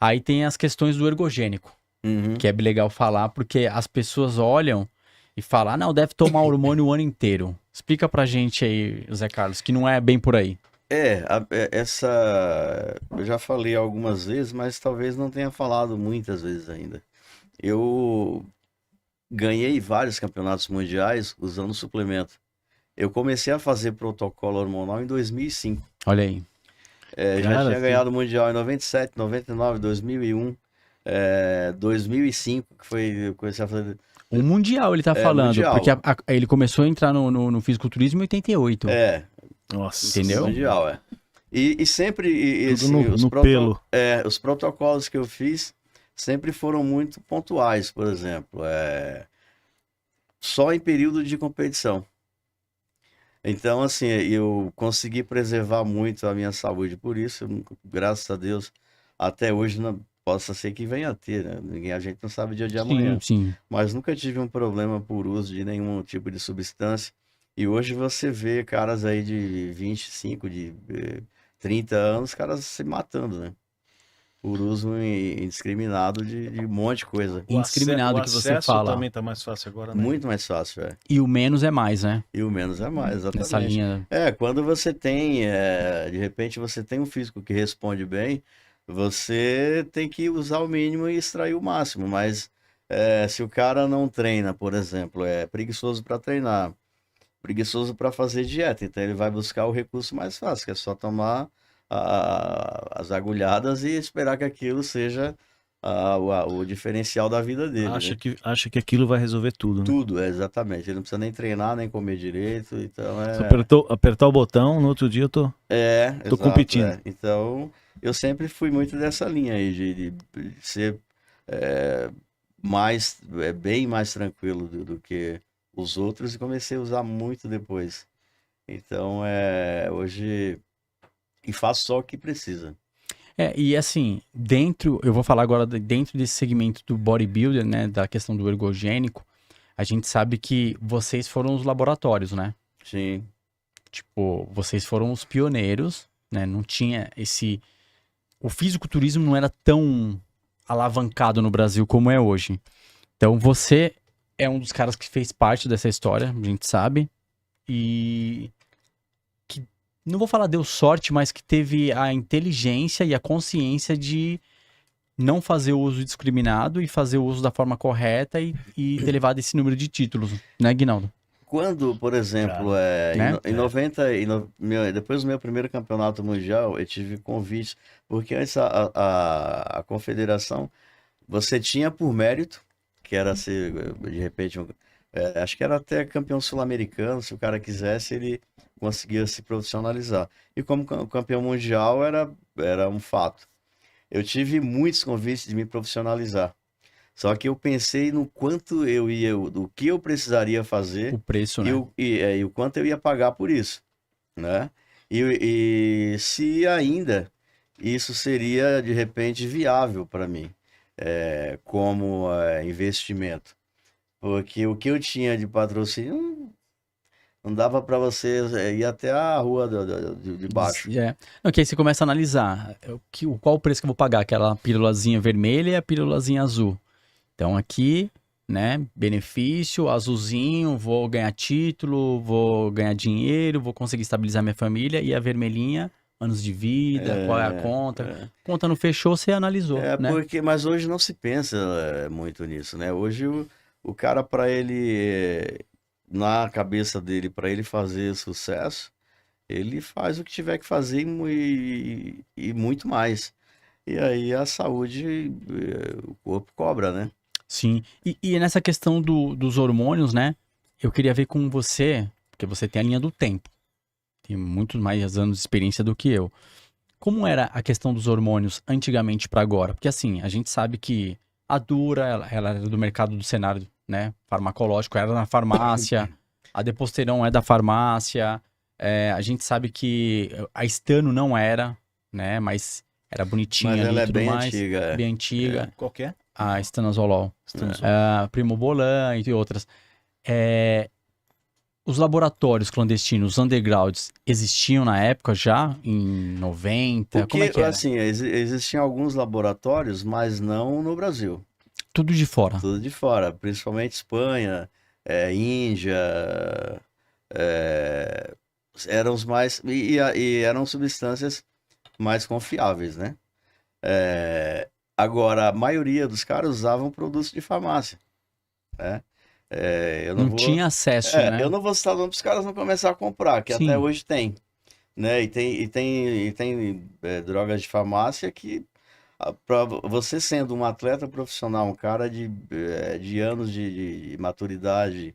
Aí tem as questões do ergogênico, Uhum. que é legal falar, porque as pessoas olham e falam, ah, não, deve tomar hormônio o ano inteiro. Explica pra gente aí, Zé Carlos, que não é bem por aí. Essa eu já falei algumas vezes, mas talvez não tenha falado muitas vezes ainda. Eu ganhei vários campeonatos mundiais usando suplemento. Eu comecei a fazer protocolo hormonal em 2005. Olha aí. Já Cara, tinha ganhado o mundial em 97, 99, 2001, 2005, que foi eu comecei a fazer O Mundial ele tá falando, mundial. porque ele começou a entrar no fisiculturismo em 88, Nossa. entendeu? Mundial, é. E sempre Tudo assim, no pelo. os protocolos que eu fiz sempre foram muito pontuais, por exemplo, só em período de competição. Então, assim, eu consegui preservar muito a minha saúde, por isso, graças a Deus, até hoje não possa ser que venha a ter, né? A gente não sabe o dia de amanhã. Sim. Mas nunca tive um problema por uso de nenhum tipo de substância. E hoje você vê caras aí de 25, de 30 anos, caras se matando, né? Por uso indiscriminado de um monte de coisa. Indiscriminado que você acesso fala. também tá mais fácil agora, né? Muito mais fácil, E o menos é mais, né? E o menos é mais, exatamente. Nessa linha. Quando você tem, de repente você tem um físico que responde bem, você tem que usar o mínimo e extrair o máximo. Mas se o cara não treina, por exemplo, é preguiçoso para treinar, preguiçoso para fazer dieta, então ele vai buscar o recurso mais fácil, que é só tomar as agulhadas e esperar que aquilo seja o diferencial da vida dele. Acha Né? acha que aquilo vai resolver tudo, né? Tudo, exatamente. Ele não precisa nem treinar, nem comer direito, então Se eu apertar o botão, no outro dia eu tô exato, competindo. Então, eu sempre fui muito dessa linha aí, de ser bem mais tranquilo do que os outros e comecei a usar muito depois. Então, hoje, e faço só o que precisa. E assim, eu vou falar agora dentro desse segmento do bodybuilder, né, da questão do ergogênico, a gente sabe que vocês foram os laboratórios, né? Sim. Tipo, vocês foram os pioneiros, né? Não tinha o fisiculturismo não era tão alavancado no Brasil como é hoje. Então você é um dos caras que fez parte dessa história, a gente sabe. E que, não vou falar deu sorte, mas que teve a inteligência e a consciência de não fazer o uso discriminado e fazer o uso da forma correta e ter levado esse número de títulos, né, Guinaldo? Quando, por exemplo, né? em 90, depois do meu primeiro campeonato mundial, eu tive convite, porque antes a confederação, você tinha por mérito, que era ser, de repente, acho que era até campeão sul-americano, se o cara quisesse, ele conseguia se profissionalizar. E como campeão mundial, era um fato. Eu tive muitos convites de me profissionalizar. Só que eu pensei no quanto do que eu precisaria fazer O preço, né? e o quanto eu ia pagar por isso, né? E se ainda isso seria de repente viável para mim, como investimento, porque o que eu tinha de patrocínio não dava para você ir até a rua de baixo. Não, que aí você começa a analisar qual o preço que eu vou pagar, aquela pílulazinha vermelha e a pílulazinha azul. Então aqui, né, benefício, azulzinho, vou ganhar título, vou ganhar dinheiro, vou conseguir estabilizar minha família, e a vermelhinha, anos de vida, qual é a conta. Conta não fechou, você analisou, né? Mas hoje não se pensa muito nisso, né? Hoje o cara, para ele, na cabeça dele, para ele fazer sucesso, ele faz o que tiver que fazer e muito mais. E aí a saúde, o corpo cobra, né? Sim, e nessa questão dos hormônios, né? Eu queria ver com você, porque você tem a linha do tempo. Tem muito mais anos de experiência do que eu. Como era a questão dos hormônios antigamente para agora? Porque assim, a gente sabe que a Dura, ela era do mercado do cenário, né, farmacológico, era na farmácia. A Deposteron é da farmácia. A gente sabe que a Estano não era, né, mas era bonitinha ali e tudo mais. Antiga, bem antiga. Qual que é? A Estanozolol. Primobolan e outras. os laboratórios clandestinos, os undergrounds, existiam na época já? Em 90? Porque, Como é que era? assim, existiam alguns laboratórios, mas não no Brasil. Tudo de fora. Tudo de fora, principalmente Espanha, Índia, é, eram os mais... E eram substâncias mais confiáveis, né? Agora, a maioria dos caras usavam produtos de farmácia, né? Eu Não vou... tinha acesso, né? Eu não vou citar o nome para os caras não começar a comprar, que Sim. até hoje tem, né? E tem drogas de farmácia que, para você sendo um atleta profissional, um cara de anos de maturidade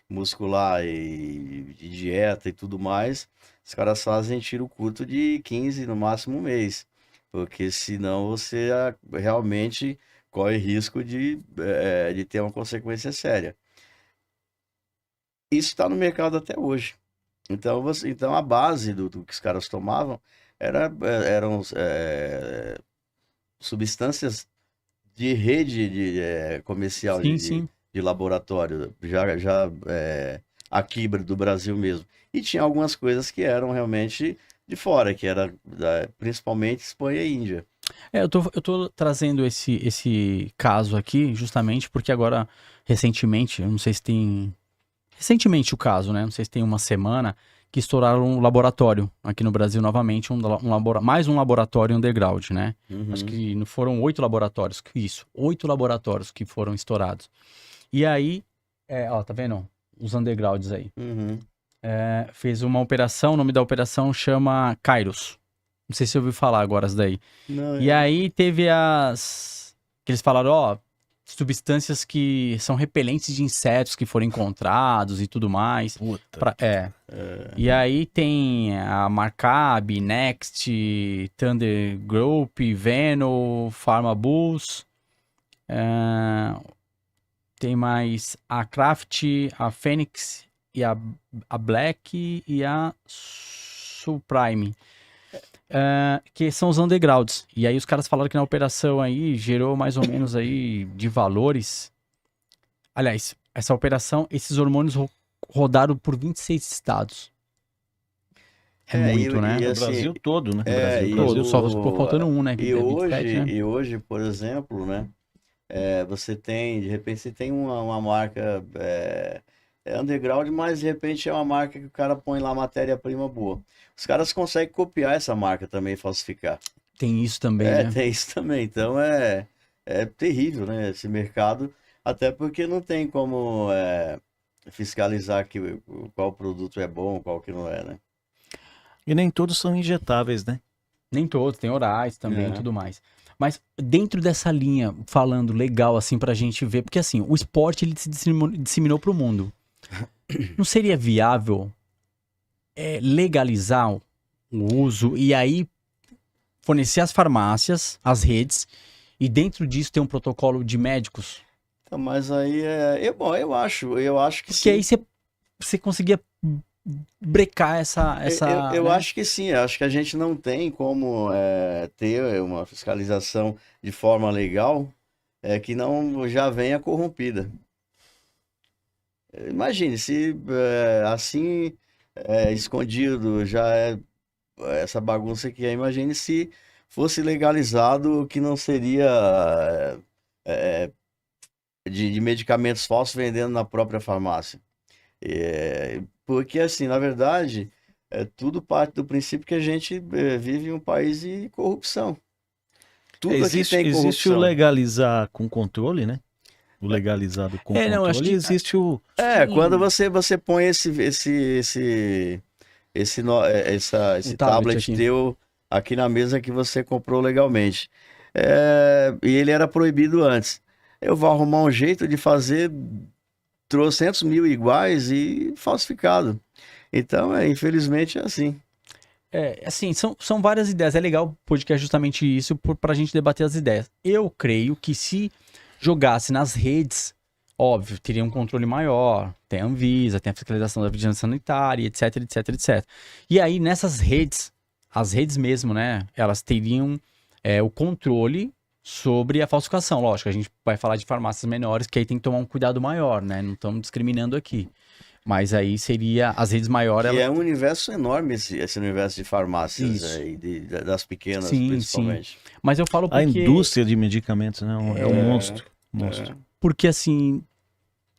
muscular e de dieta e tudo mais, os caras fazem tiro curto de 15, no máximo um mês, porque senão você realmente corre risco de ter uma consequência séria. Isso está no mercado até hoje. Então a base do que os caras tomavam eram substâncias de rede comercial Sim, sim. de laboratório, aqui do Brasil mesmo. E tinha algumas coisas que eram realmente de fora, que era principalmente Espanha e Índia. Eu tô trazendo esse caso aqui justamente porque agora, recentemente, eu não sei se tem... Recentemente o caso, né? Não sei se tem uma semana que estouraram um laboratório aqui no Brasil novamente, mais um laboratório underground, né? Acho que não foram 8 laboratórios, 8 laboratórios que foram estourados. E aí, ó, tá vendo? Os undergrounds aí. Uhum. Fez uma operação, o nome da operação chama Kairos. Não sei se você ouviu falar agora isso daí. Não, E aí teve que eles falaram, ó, substâncias que são repelentes de insetos que foram encontrados e tudo mais. Puta. E aí tem a Marcab, Next, Thunder Group, Venom, Pharmabus. Tem mais a Kraft, a Phoenix, e a Black e a Supreme. Que são os undergrounds. E aí os caras falaram que na operação aí gerou mais ou menos aí de valores. Aliás, essa operação, esses hormônios rodaram por 26 estados. Muito, né? E No assim, Brasil todo, né? e Todo, só o- ficou faltando um, né? Que E é hoje, 27, né? e hoje, por exemplo, né? Você tem, de repente, você tem uma marca underground, mas de repente é uma marca que o cara põe lá matéria-prima boa. Os caras conseguem copiar essa marca também e falsificar. Tem isso também, né? Tem isso também. Então é terrível, né? Esse mercado, até porque não tem como fiscalizar qual produto é bom, qual que não é, né? E nem todos são injetáveis, né? Nem todos, tem orais também e É. tudo mais. Mas dentro dessa linha, falando legal assim pra gente ver, porque assim, o esporte ele se disseminou pro mundo. Não seria viável legalizar o uso e aí fornecer às farmácias, às redes, e dentro disso ter um protocolo de médicos? Então, mas aí bom, eu acho que Porque sim. aí você conseguia brecar essa Eu né? acho que sim, acho que a gente não tem como ter uma fiscalização de forma legal que não já venha corrompida. Imagine, se assim escondido já é essa bagunça que é, imagine se fosse legalizado que não seria de medicamentos falsos vendendo na própria farmácia. Porque, assim, na verdade, tudo parte do princípio que a gente vive em um país de corrupção. Tudo aqui Existe tem o corrupção. legalizar com controle, né? O legalizado com não, controle. acho que- Existe o... Quando você põe esse tablet tablet aqui. teu aqui na mesa que você comprou legalmente. E ele era proibido antes. Eu vou arrumar um jeito de fazer 300.000 iguais e falsificado. Então, infelizmente, é assim. Assim, são várias ideias. É legal o podcast justamente isso, pra gente debater as ideias. Eu creio que se jogasse nas redes, óbvio, teria um controle maior. Tem a Anvisa, tem a fiscalização da vigilância sanitária, etc, etc, etc. E aí, nessas redes, as redes mesmo, né, elas teriam o controle sobre a falsificação. Lógico, a gente vai falar de farmácias menores, que aí tem que tomar um cuidado maior, né? Não estamos discriminando aqui. Mas aí seria as redes maiores. Que é um universo enorme esse universo de farmácias Isso. aí, das pequenas, Sim, principalmente. Mas eu falo A porque... indústria de medicamentos, né? É um monstro. Monstro. Porque assim,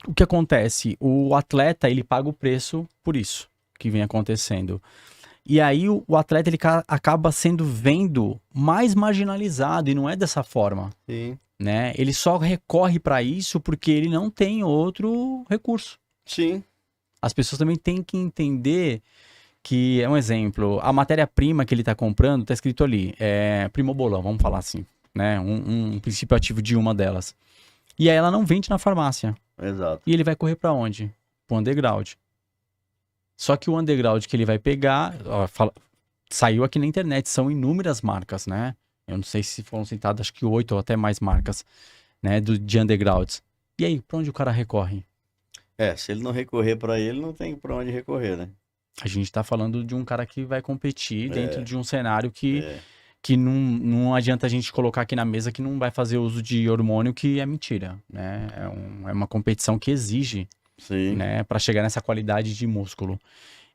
o que acontece? O atleta, ele paga o preço por isso que vem acontecendo. E aí o atleta, ele acaba sendo vendo mais marginalizado e não é dessa forma, Sim. né? Ele só recorre para isso porque ele não tem outro recurso. Sim. As pessoas também têm que entender que, é um exemplo, a matéria-prima que ele está comprando, está escrito ali, é primobolan, vamos falar assim, né? Um princípio ativo de uma delas. E aí ela não vende na farmácia. Exato. E ele vai correr para onde? Pro underground. Só que o underground que ele vai pegar, ó, saiu aqui na internet, são inúmeras marcas, né? Eu não sei se foram citadas, acho que 8 ou até mais marcas, né, de undergrounds. E aí, para onde o cara recorre? Se ele não recorrer para ele, não tem para onde recorrer, né? A gente tá falando de um cara que vai competir dentro de um cenário que É. não adianta a gente colocar aqui na mesa que não vai fazer uso de hormônio, que é mentira, né? É uma competição que exige, Sim. né, para chegar nessa qualidade de músculo.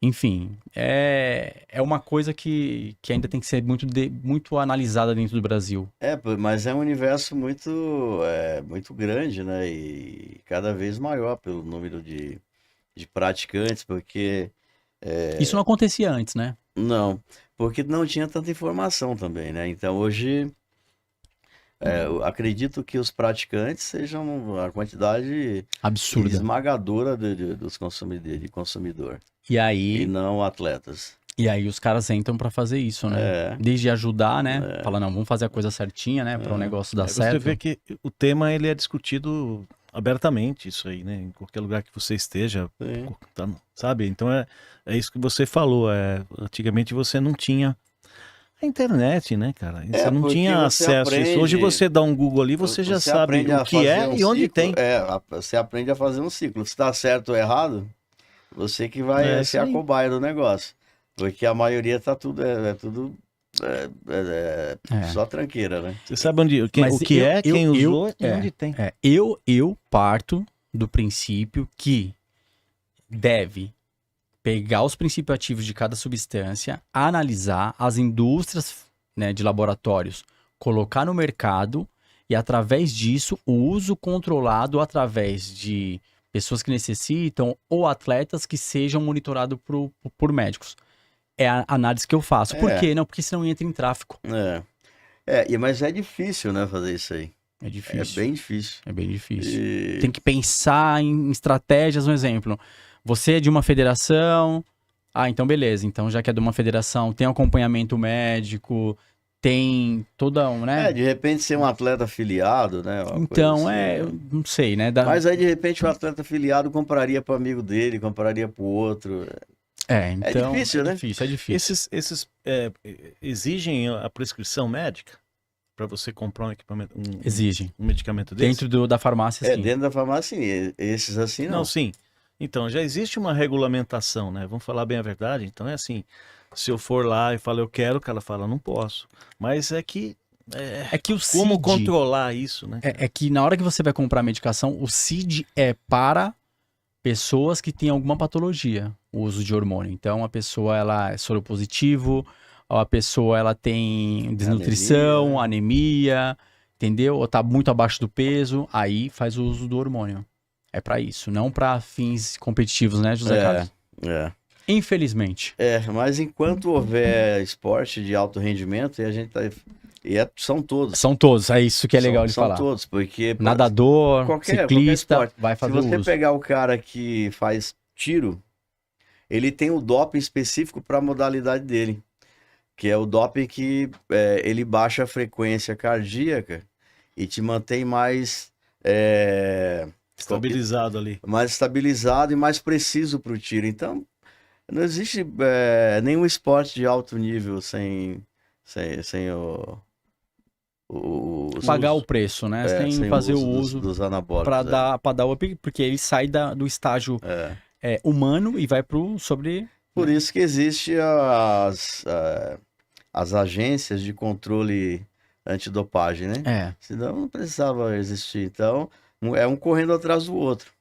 Enfim, é uma coisa que ainda tem que ser muito analisada dentro do Brasil. Mas é um universo muito grande, né? E cada vez maior pelo número de praticantes, porque Isso não acontecia antes, né? não, porque não tinha tanta informação também, né? Então hoje eu acredito que os praticantes sejam a quantidade Absurda. esmagadora dos consumidor E e aí, não atletas. os caras entram pra fazer isso, né? É. Desde ajudar, né? Fala, não, vamos fazer a coisa certinha, né? Para o negócio dar Você certo. vê que o tema ele é discutido abertamente, isso aí, né? Em qualquer lugar que você esteja, Sim. sabe? Então é isso que você falou. Antigamente você não tinha a internet, né, cara? Você não porque tinha você acesso a isso. Hoje aprende- você dá um Google ali, você já sabe aprende a o que fazer é um e onde ciclo, tem. Você aprende a fazer um ciclo. Se está certo ou errado, você que vai É ser isso a aí. cobaia do negócio. Porque a maioria tá tudo, só tranqueira, né? Você sabe onde, Mas o que quem usou e onde tem. Eu parto do princípio que deve pegar os princípios ativos de cada substância, analisar as indústrias, né, de laboratórios, colocar no mercado e, através disso, o uso controlado através de pessoas que necessitam ou atletas que sejam monitorados por médicos. É a análise que eu faço. Por quê? Não, porque senão entra em tráfico. Mas é difícil, né, fazer isso aí. É difícil. É bem difícil. É bem difícil. E- Tem que pensar em estratégias, um exemplo. Você é de uma federação. Então beleza. Então, já que é de uma federação, tem acompanhamento médico, tem toda um, né? de repente ser um atleta afiliado, né? uma Então, coisa assim, eu não sei, né? Mas aí, de repente, o atleta afiliado compraria para amigo dele, compraria para o outro. Então, difícil, né? É difícil. Esses exigem a prescrição médica para você comprar um equipamento, Exigem. um medicamento desse? Dentro da farmácia, sim. Dentro da farmácia, sim. Esses assim, não. Não, sim. Então, já existe uma regulamentação, né? Vamos falar bem a verdade. Então, é assim, se eu for lá e falar eu quero, o cara fala não posso. Mas é que... É que o como CID, controlar isso, né? é que na hora que você vai comprar medicação, o CID é para pessoas que têm alguma patologia, o uso de hormônio. Então, a pessoa ela é soropositivo, a pessoa ela tem desnutrição, anemia, entendeu? Ou tá muito abaixo do peso, aí faz o uso do hormônio. É para isso, não para fins competitivos, né, José Carlos? Infelizmente. Mas enquanto houver esporte de alto rendimento, e a gente tá... são todos. São todos, é isso que é legal de falar. São todos, porque... Nadador, ciclista, qualquer vai fazer Se você uso. pegar o cara que faz tiro, ele tem o doping específico para a modalidade dele, que é o doping que ele baixa a frequência cardíaca e te mantém mais... Estabilizado ali. mais estabilizado e mais preciso para o tiro. Então, não existe nenhum esporte de alto nível sem pagar o preço, né? Sem sem fazer o uso dos anabólicos. para dar o up, porque ele sai do estágio humano e vai pro sobre... Por isso que existe as agências de controle antidopagem, né? Senão não precisava existir. Então, é um correndo atrás do outro.